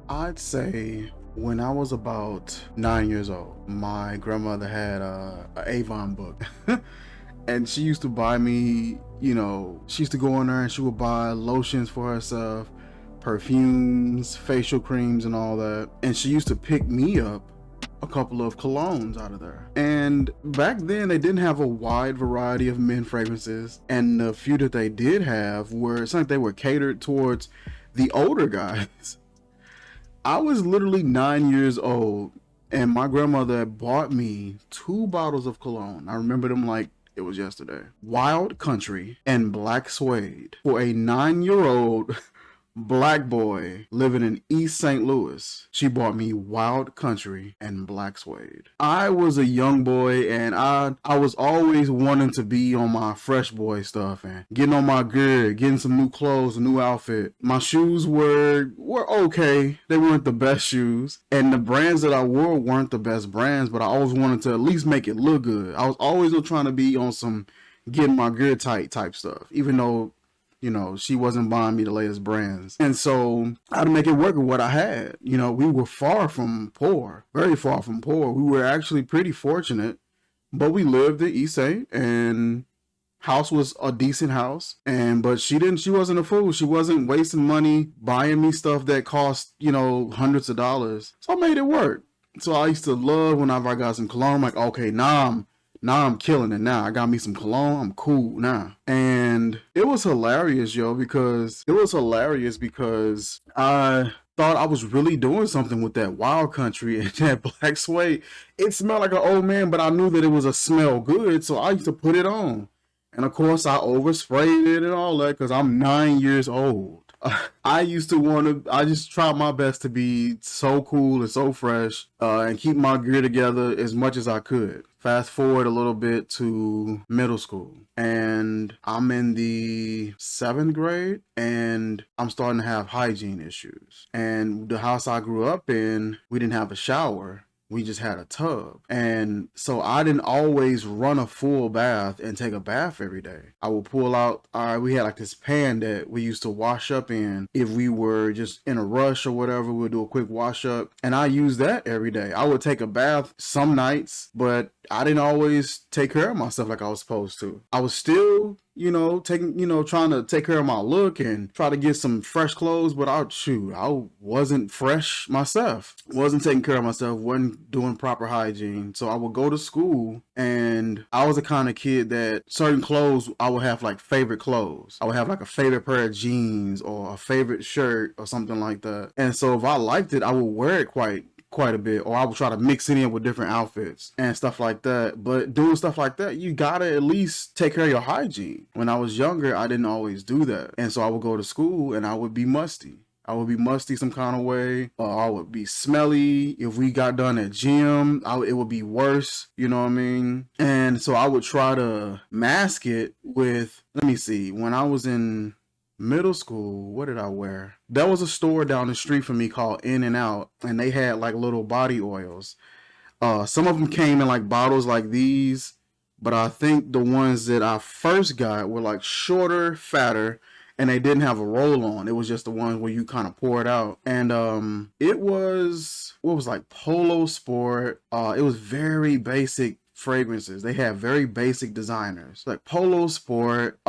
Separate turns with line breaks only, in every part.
I'd say when I was about 9 years old, my grandmother had a Avon book. And she used to buy me, she used to go in there and she would buy lotions for herself, perfumes, facial creams, and all that. And she used to pick me up a couple of colognes out of there. And back then, they didn't have a wide variety of men fragrances. And the few that they did have were, it's like they were catered towards the older guys. I was literally 9 years old, and my grandmother bought me 2 bottles of cologne. I remember them like it was yesterday. Wild Country and Black Suede for a 9-year old black boy living in East St. Louis. She bought me Wild Country and Black Suede. I was a young boy, and I was always wanting to be on my fresh boy stuff and getting on my gear, getting some new clothes, a new outfit. My shoes were okay. They weren't the best shoes, and the brands that I wore weren't the best brands, but I always wanted to at least make it look good. I was always trying to be on some getting my gear tight type stuff, even though she wasn't buying me the latest brands. And so I had to make it work with what I had. We were far from poor, very far from poor. We were actually pretty fortunate, but we lived in East St. and house was a decent house. But she wasn't a fool. She wasn't wasting money buying me stuff that cost, hundreds of dollars. So I made it work. So I used to love whenever I got some cologne. I'm like, okay, now I'm killing it now. I got me some cologne. I'm cool now. And it was hilarious, because I thought I was really doing something with that Wild Country and that Black Suede. It smelled like an old man, but I knew that it was a smell good, so I used to put it on. And of course, I oversprayed it and all that because I'm 9 years old. I just tried my best to be so cool and so fresh and keep my gear together as much as I could. Fast forward a little bit to middle school, and I'm in the 7th grade, and I'm starting to have hygiene issues. And the house I grew up in, we didn't have a shower. We just had a tub. And so I didn't always run a full bath and take a bath every day. I would pull out, we had like this pan that we used to wash up in. If we were just in a rush or whatever, we'd do a quick wash up. And I used that every day. I would take a bath some nights, but I didn't always take care of myself like I was supposed to. I was still trying to take care of my look and try to get some fresh clothes, but I wasn't fresh myself. Wasn't taking care of myself, wasn't doing proper hygiene. So I would go to school, and I was the kind of kid that certain clothes, I would have like favorite clothes. I would have like a favorite pair of jeans or a favorite shirt or something like that. And so if I liked it, I would wear it quite a bit, or I would try to mix it in with different outfits and stuff like that. But doing stuff like that, you gotta at least take care of your hygiene. When I was younger, I didn't always do that, and so I would go to school and I would be musty. I would be musty some kind of way, or I would be smelly. If we got done at gym, it would be worse, you know what I mean? And so I would try to mask it with, let me see, when I was in middle school, what did I wear? There was a store down the street from me called In and Out, and they had like little body oils. Some of them came in like bottles like these, but I think the ones that I first got were like shorter, fatter, and they didn't have a roll on. It was just the ones where you kind of pour it out. And it was, what was like Polo Sport. It was very basic fragrances. They had very basic designers like Polo Sport.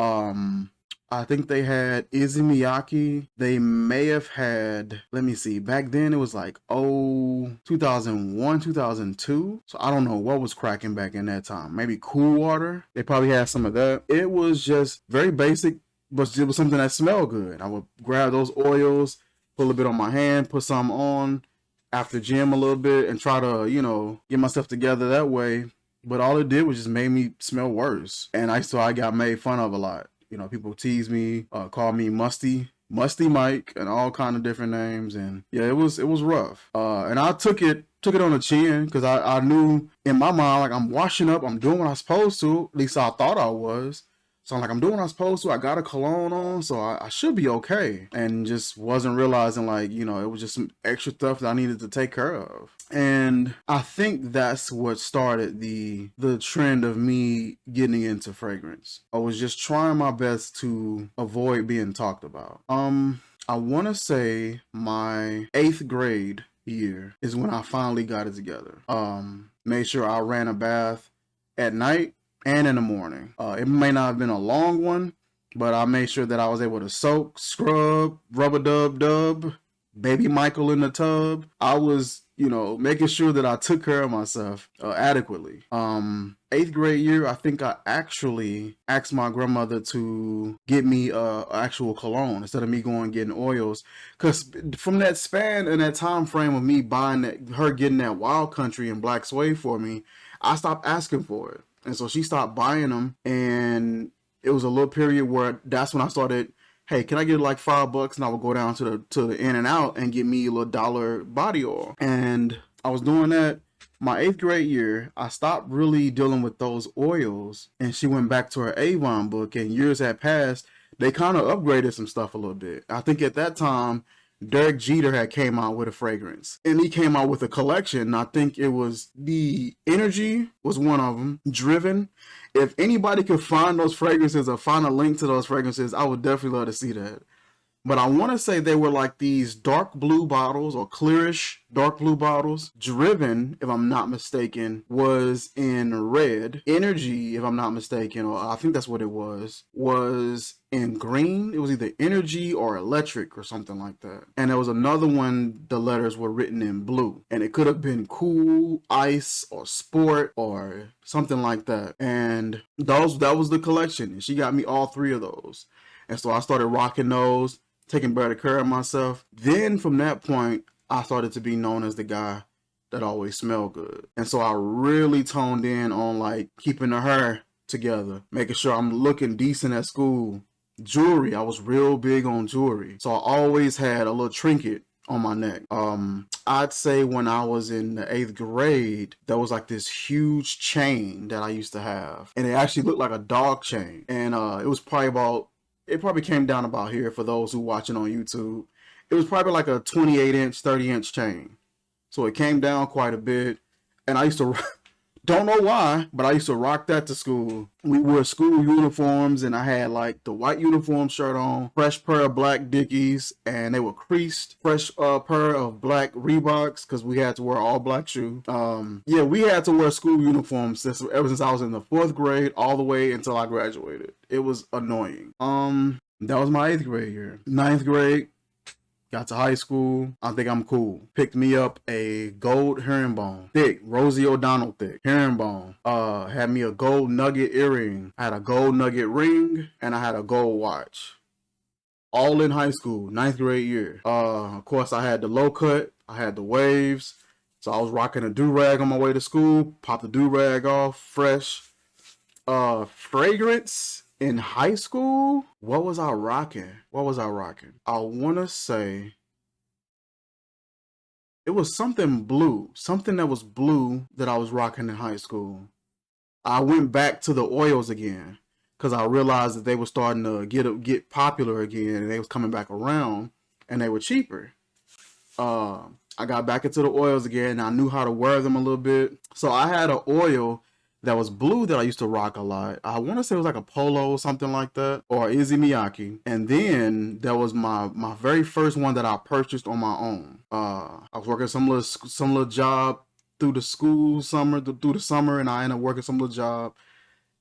I think they had Izumiyaki. They may have had, let me see, back then it was like 2001, 2002. So I don't know what was cracking back in that time. Maybe Cool Water. They probably had some of that. It was just very basic, but it was something that smelled good. I would grab those oils, put a little bit on my hand, put some on after gym a little bit, and try to, get myself together that way. But all it did was just made me smell worse. And I got made fun of a lot. People tease me, call me Musty Mike, and all kind of different names. And yeah, it was rough. And I took it on the chin because I knew in my mind, like, I'm washing up, I'm doing what I'm supposed to. At least I thought I was. So I'm like, I'm doing what I'm supposed to. I got a cologne on, so I should be okay. And just wasn't realizing, like, it was just some extra stuff that I needed to take care of. And I think that's what started the trend of me getting into fragrance. I was just trying my best to avoid being talked about. I want to say my 8th grade year is when I finally got it together. Made sure I ran a bath at night and in the morning. It may not have been a long one, but I made sure that I was able to soak, scrub, rub a dub, baby Michael in the tub. I was, making sure that I took care of myself adequately. 8th grade year, I think I actually asked my grandmother to get me actual cologne instead of me going and getting oils. Because from that span and that time frame of me buying that, her getting that Wild Country and Black Suede for me, I stopped asking for it. And so she stopped buying them. And it was a little period where that's when I started, hey, can I get like $5? And I would go down to the In and Out and get me a little dollar body oil. And I was doing that. My 8th grade year, I stopped really dealing with those oils, and she went back to her Avon book, and years had passed. They kind of upgraded some stuff a little bit. I think at that time, Derek Jeter had came out with a fragrance, and he came out with a collection. I think it was the Energy was one of them, Driven. If anybody could find those fragrances or find a link to those fragrances, I would definitely love to see that. But I want to say they were like these dark blue bottles or clearish dark blue bottles. Driven, if I'm not mistaken, was in red. Energy, if I'm not mistaken, or I think that's what it was in green. It was either Energy or Electric or something like that. And there was another one, the letters were written in blue. And it could have been Cool, Ice, or Sport, or something like that. And that was the collection. And she got me all 3 of those. And so I started rocking those, taking better care of myself. Then from that point, I started to be known as the guy that always smelled good. And so I really toned in on like keeping the hair together, making sure I'm looking decent at school. Jewelry, I was real big on jewelry. So I always had a little trinket on my neck. I'd say when I was in the 8th grade, there was like this huge chain that I used to have. And it actually looked like a dog chain. And it probably came down about here for those who watching on YouTube. It was probably like a 28-inch, 30-inch chain. So it came down quite a bit. And I used to, don't know why, but I used to rock that to school. We wore school uniforms, and I had like the white uniform shirt on, fresh pair of black Dickies, and they were creased, fresh pair of black Reeboks, because we had to wear all black shoes. Yeah, we had to wear school uniforms ever since I was in the 4th grade all the way until I graduated. It was annoying. That was my 8th grade year. 9th grade, got to high school. I think I'm cool. Picked me up a gold herringbone, thick, Rosie O'Donnell thick herringbone. Had me a gold nugget earring. I had a gold nugget ring, and I had a gold watch. All in high school, 9th grade year. Of course, I had the low cut. I had the waves. So I was rocking a do-rag on my way to school. Popped the do-rag off, fresh. Fragrance in high school, what was I rocking? I want to say it was something blue. Something that was blue that I was rocking in high school. I went back to the oils again because I realized that they were starting to get popular again, and they was coming back around, and they were cheaper. I got back into the oils again, and I knew how to wear them a little bit. So I had an oil that was blue that I used to rock a lot. I want to say it was like a Polo or something like that, or Izzy Miyake. And then there was my very first one that I purchased on my own. I was working some little job through the summer, and I ended up working some little job,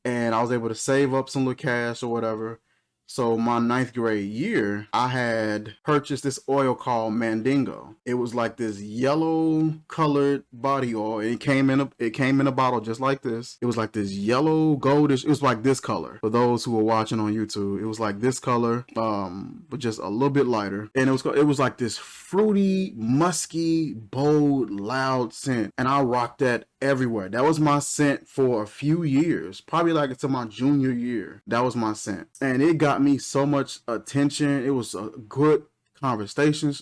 and I was able to save up some little cash or whatever. So my 9th grade year, I had purchased this oil called Mandingo. It was like this yellow colored body oil. It came in a bottle just like this. It was like this yellow goldish. It was like this color. For those who are watching on YouTube, it was like this color, but just a little bit lighter. And it was like this fruity, musky, bold, loud scent. And I rocked that everywhere. That was my scent for a few years, probably like until my junior year. That was my scent, and it got me so much attention. It was a good conversation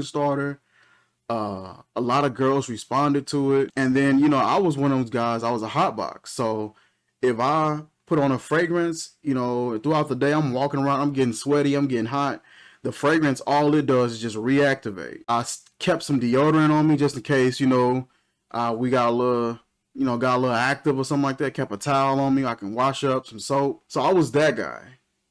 starter. A lot of girls responded to it, and then I was one of those guys. I was a hot box, so if I put on a fragrance, throughout the day I'm walking around, I'm getting sweaty, I'm getting hot. The fragrance, all it does is just reactivate. I kept some deodorant on me just in case, we got a little active or something like that. Kept a towel on me. I can wash up some soap. So I was that guy,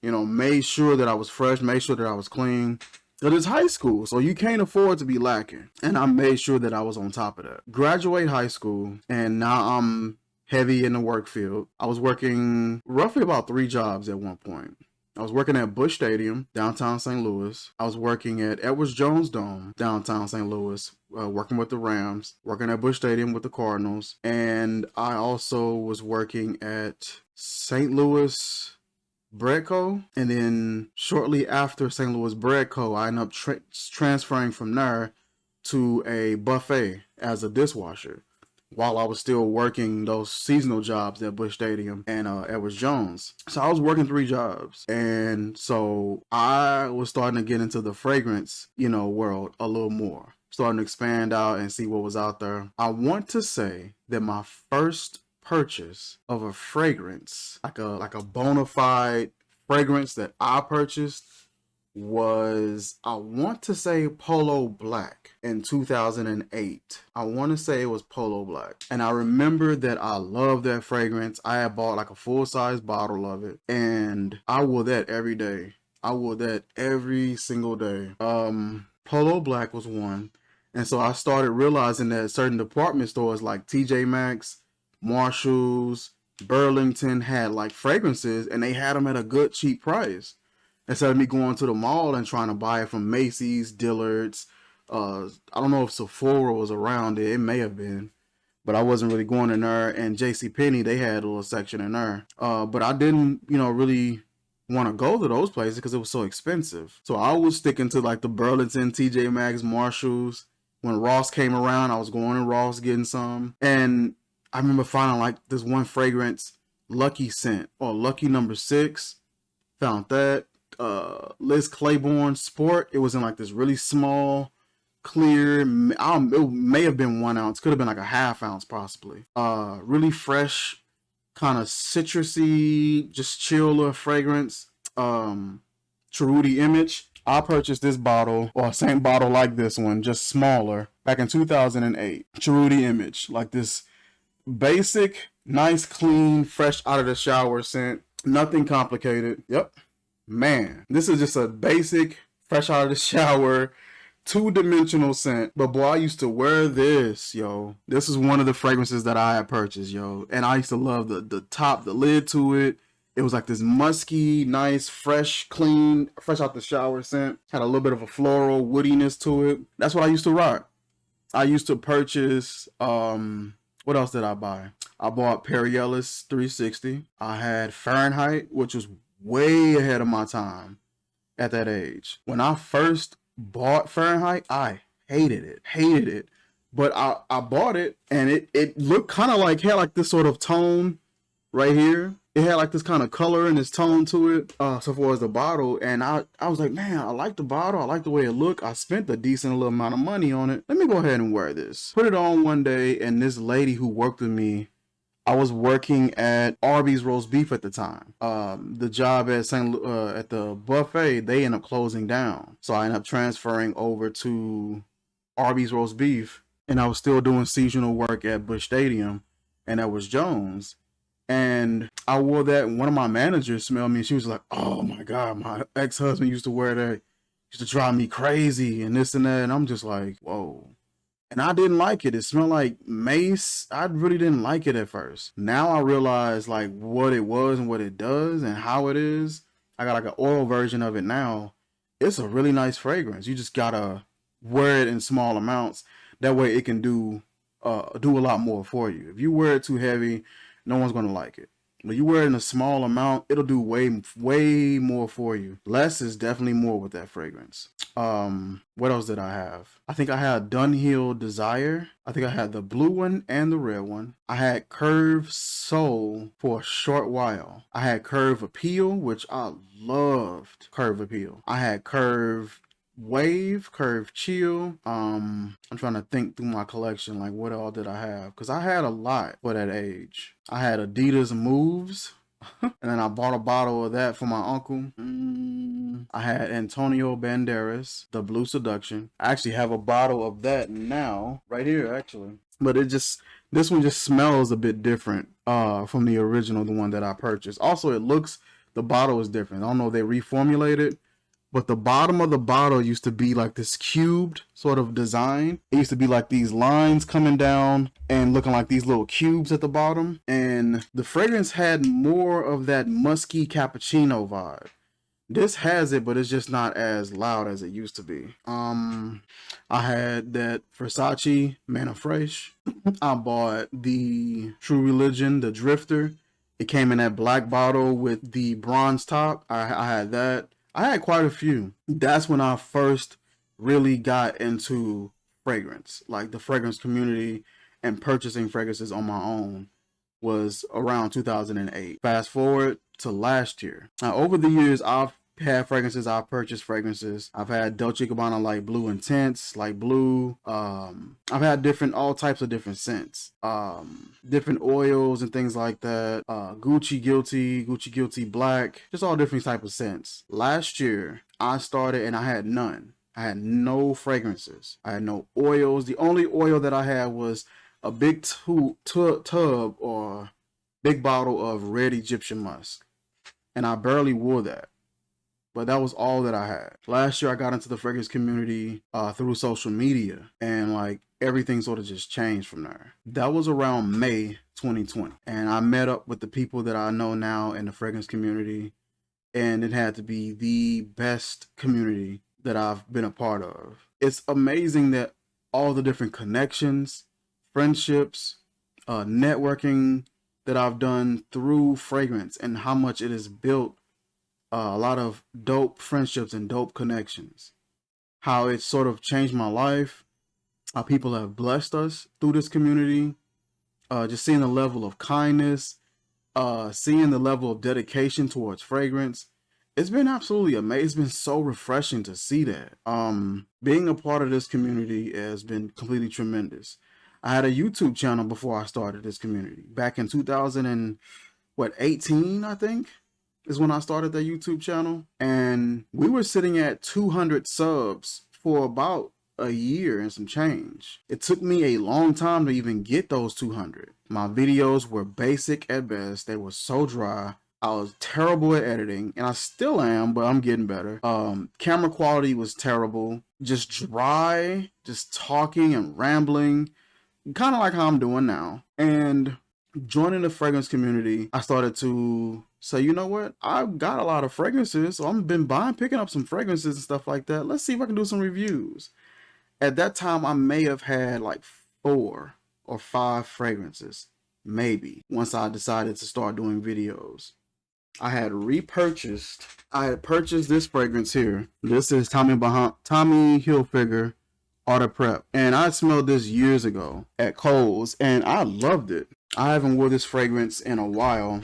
made sure that I was fresh, made sure that I was clean. Because it's high school, so you can't afford to be lacking. And I made sure that I was on top of that. Graduate high school, and now I'm heavy in the work field. I was working roughly about 3 jobs at one point. I was working at Busch Stadium, downtown St. Louis. I was working at Edwards Jones Dome, downtown St. Louis, working with the Rams, working at Busch Stadium with the Cardinals. And I also was working at St. Louis Bread Co. And then shortly after St. Louis Bread Co., I ended up transferring from there to a buffet as a dishwasher while I was still working those seasonal jobs at Busch Stadium and Edwards Jones. So I was working 3 jobs. And so I was starting to get into the fragrance, world a little more. Starting to expand out and see what was out there. I want to say that my first purchase of a fragrance, like a bona fide fragrance that I purchased, was, I want to say, Polo Black in 2008. I want to say it was Polo Black. And I remember that I loved that fragrance. I had bought like a full-size bottle of it, and I wore that every day. I wore that every single day. Polo Black was one. And so I started realizing that certain department stores like TJ Maxx, Marshalls, Burlington had like fragrances, and they had them at a good cheap price. Instead of me going to the mall and trying to buy it from Macy's, Dillard's, I don't know if Sephora was around it. It may have been, but I wasn't really going in there. And JCPenney, they had a little section in there. But I didn't, really want to go to those places because it was so expensive. So I was sticking to like the Burlington, TJ Maxx, Marshalls. When Ross came around, I was going to Ross getting some. And I remember finding like this one fragrance, Lucky Scent or Lucky Number 6. Found that. Liz Claiborne Sport. It was in like this really small, clear, it may have been 1 ounce, could have been like a ½ ounce possibly. Really fresh, kind of citrusy, just chill little fragrance. Cheruti Image. I purchased this bottle, or same bottle like this one, just smaller, back in 2008. Cheruti Image, like this basic, nice, clean, fresh out of the shower scent. Nothing complicated. Yep. Man, this is just a basic, fresh out of the shower, 2-dimensional scent. But boy, I used to wear this, yo. This is one of the fragrances that I had purchased, yo. And I used to love the top, the lid to it. It was like this musky, nice, fresh, clean, fresh out the shower scent. Had a little bit of a floral woodiness to it. That's what I used to rock. I used to purchase, what else did I buy? I bought Perry Ellis 360. I had Fahrenheit, which was way ahead of my time at that age. When I first bought Fahrenheit, I hated it. But I bought it, and it looked kind of like, had like this sort of tone right here. It had like this kind of color and this tone to it, so far as the bottle. And I was like, man, I like the bottle. I like the way it looked. I spent a decent little amount of money on it. Let me go ahead and wear this. Put it on one day, and this lady who worked with me, I was working at Arby's Roast Beef at the time. The job at at the buffet, they ended up closing down. So I ended up transferring over to Arby's Roast Beef, and I was still doing seasonal work at Busch Stadium, and that was Jones. And I wore that, and one of my managers smelled me, and she was like, oh my God, my ex-husband used to wear that. Used to drive me crazy and this and that. And I'm just like, whoa. And I didn't like it. It smelled like mace. I really didn't like it at first. Now I realize like what it was and what it does and how it is. I got like an oil version of it now. It's a really nice fragrance. You just gotta wear it in small amounts. That way it can do a lot more for you. If you wear it too heavy, no one's gonna like it. When you wear it in a small amount, it'll do way more for you. Less is definitely more with that fragrance. What else did I have? I think I had Dunhill Desire. I think I had the blue one and the red one. I had Curve Soul for a short while. I had Curve Appeal, which I loved Curve Appeal. I had Curve Wave, Curve Chill. I'm trying to think through my collection, like what all did I have? Because I had a lot for that age. I had Adidas Moves, and then I bought a bottle of that for my uncle. I had Antonio Banderas, the Blue Seduction. I actually have a bottle of that now, right here actually. But this one just smells a bit different from the original, the one that I purchased. Also, the bottle is different. I don't know if they reformulated, but the bottom of the bottle used to be like this cubed sort of design. It used to be like these lines coming down and looking like these little cubes at the bottom. And the fragrance had more of that musky cappuccino vibe. This has it, but it's just not as loud as it used to be. I had that Versace Manna Fresh. I bought the True Religion, the Drifter. It came in that black bottle with the bronze top. I had that. I had quite a few. That's when I first really got into fragrance, like the fragrance community and purchasing fragrances on my own was around 2008. Fast forward to last year. Now, over the years, I've had fragrances. I've purchased fragrances. I've had Dolce & Gabbana Light Blue Intense, Light Blue. I've had all types of different scents, different oils and things like that. Gucci Guilty Black, just all different type of scents. Last year, I started and I had none. I had no fragrances. I had no oils. The only oil that I had was a big tub or big bottle of red Egyptian musk. And I barely wore that. But that was all that I had. Last year, I got into the fragrance community through social media. And like everything sort of just changed from there. That was around May 2020. And I met up with the people that I know now in the fragrance community. And it had to be the best community that I've been a part of. It's amazing that all the different connections, friendships, networking that I've done through fragrance and how much it has built a lot of dope friendships and dope connections. How it sort of changed my life, how people have blessed us through this community, just seeing the level of kindness, seeing the level of dedication towards fragrance. It's been absolutely amazing. It's been so refreshing to see that. Being a part of this community has been completely tremendous. I had a YouTube channel before I started this community. Back in 2018, I think, is when I started the YouTube channel. And we were sitting at 200 subs for about a year and some change. It took me a long time to even get those 200. My videos were basic at best. They were so dry. I was terrible at editing, and I still am, but I'm getting better. Camera quality was terrible. Just dry, just talking and rambling, kind of like how I'm doing now. And joining the fragrance community, I started to say, you know what? I've got a lot of fragrances, so I've been picking up some fragrances and stuff like that. Let's see if I can do some reviews. At that time, I may have had like 4 or 5 fragrances, maybe, once I decided to start doing videos. I had purchased this fragrance here. This is Tommy Hilfiger Auto Prep. And I smelled this years ago at Kohl's and I loved it. I haven't worn this fragrance in a while,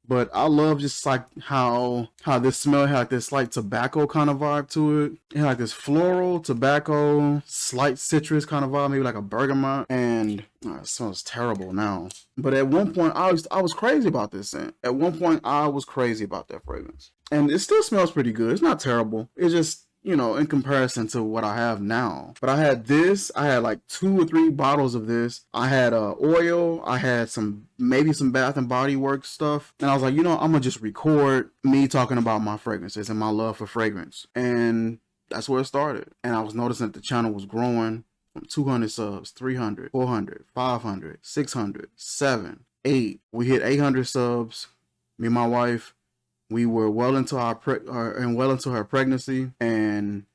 but I love just like how this smell had like this slight tobacco kind of vibe to it. It had like this floral, tobacco, slight citrus kind of vibe, maybe like a bergamot. And it smells terrible now. But at one point, I was crazy about this scent. At one point, I was crazy about that fragrance. And it still smells pretty good. It's not terrible. It's just, you know, in comparison to what I have now. But I had this. I had like 2 or 3 bottles of this. I had oil. I had maybe some Bath and Body Works stuff. And I was like, you know, I'm going to just record me talking about my fragrances and my love for fragrance. And that's where it started. And I was noticing that the channel was growing from 200 subs, 300, 400, 500, 600, 7, 8. We hit 800 subs. Me and my wife, we were well into her pregnancy, and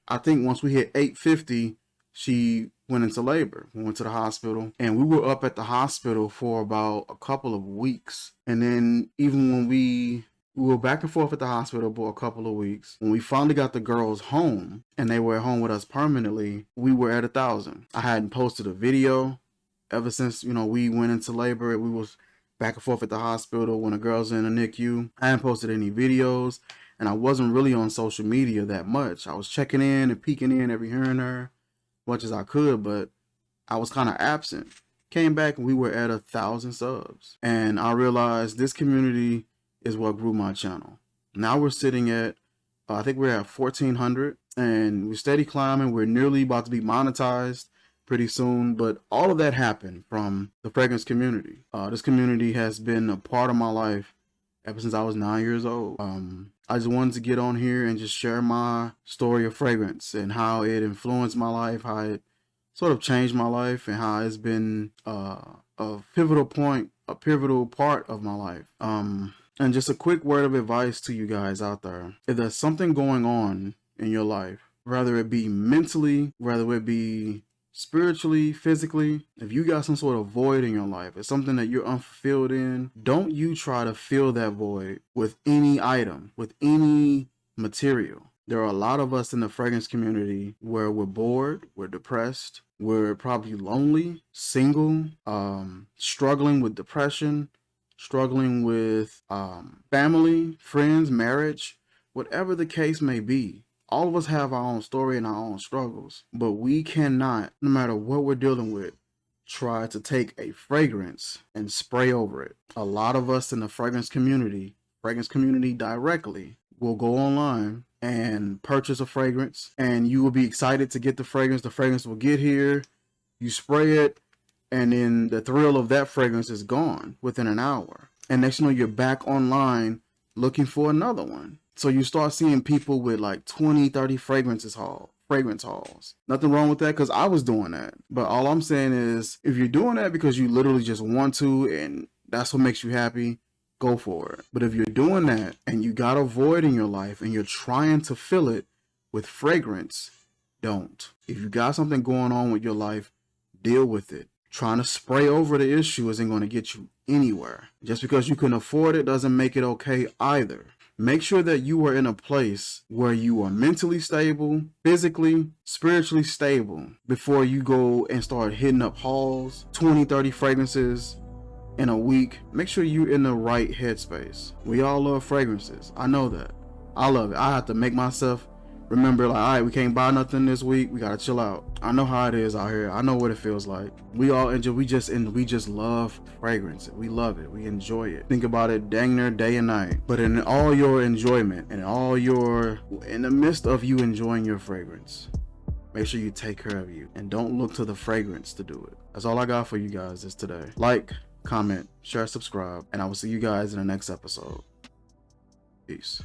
I think once we hit 850, she went into labor. We went to the hospital, and we were up at the hospital for about a couple of weeks. And then even when we were back and forth at the hospital for a couple of weeks, when we finally got the girls home, and they were at home with us permanently, we were at 1,000. I hadn't posted a video ever since, you know, we went into labor. We was back and forth at the hospital when the girls in the NICU. I hadn't posted any videos, and I wasn't really on social media that much. I was checking in and peeking in every here and there, much as I could, but I was kind of absent. Came back and we were at 1,000 subs, and I realized this community is what grew my channel. Now we're sitting at, I think we're at 1,400, and we're steady climbing. We're nearly about to be monetized pretty soon, but all of that happened from the fragrance community. This community has been a part of my life ever since I was 9 years old. I just wanted to get on here and just share my story of fragrance and how it influenced my life, how it sort of changed my life, and how it's been a pivotal point, a pivotal part of my life. And just a quick word of advice to you guys out there. If there's something going on in your life, whether it be mentally, whether it be spiritually, physically, if you got some sort of void in your life, it's something that you're unfulfilled in, don't you try to fill that void with any item, with any material. There are a lot of us in the fragrance community where we're bored, we're depressed, we're probably lonely, single, struggling with depression, struggling with family, friends, marriage, whatever the case may be. All of us have our own story and our own struggles, but we cannot, no matter what we're dealing with, try to take a fragrance and spray over it. A lot of us in the fragrance community directly, will go online and purchase a fragrance, and you will be excited to get the fragrance. The fragrance will get here, you spray it, and then the thrill of that fragrance is gone within an hour. And next you know, you're back online looking for another one. So you start seeing people with like 20, 30 fragrance hauls. Nothing wrong with that, because I was doing that. But all I'm saying is, if you're doing that because you literally just want to and that's what makes you happy, go for it. But if you're doing that and you got a void in your life and you're trying to fill it with fragrance, don't. If you got something going on with your life, deal with it. Trying to spray over the issue isn't going to get you anywhere. Just because you can afford it doesn't make it okay either. Make sure that you are in a place where you are mentally stable, physically, spiritually stable before you go and start hitting up hauls, 20, 30 fragrances in a week. Make sure you're in the right headspace. We all love fragrances. I know that. I love it. I have to make myself remember, like, all right, we can't buy nothing this week. We gotta chill out. I know how it is out here. I know what it feels like. We all enjoy. We just love fragrance. We love it. We enjoy it. Think about it, dang near day and night. But in all your enjoyment and in the midst of you enjoying your fragrance, make sure you take care of you and don't look to the fragrance to do it. That's all I got for you guys this today. Like, comment, share, subscribe, and I will see you guys in the next episode. Peace.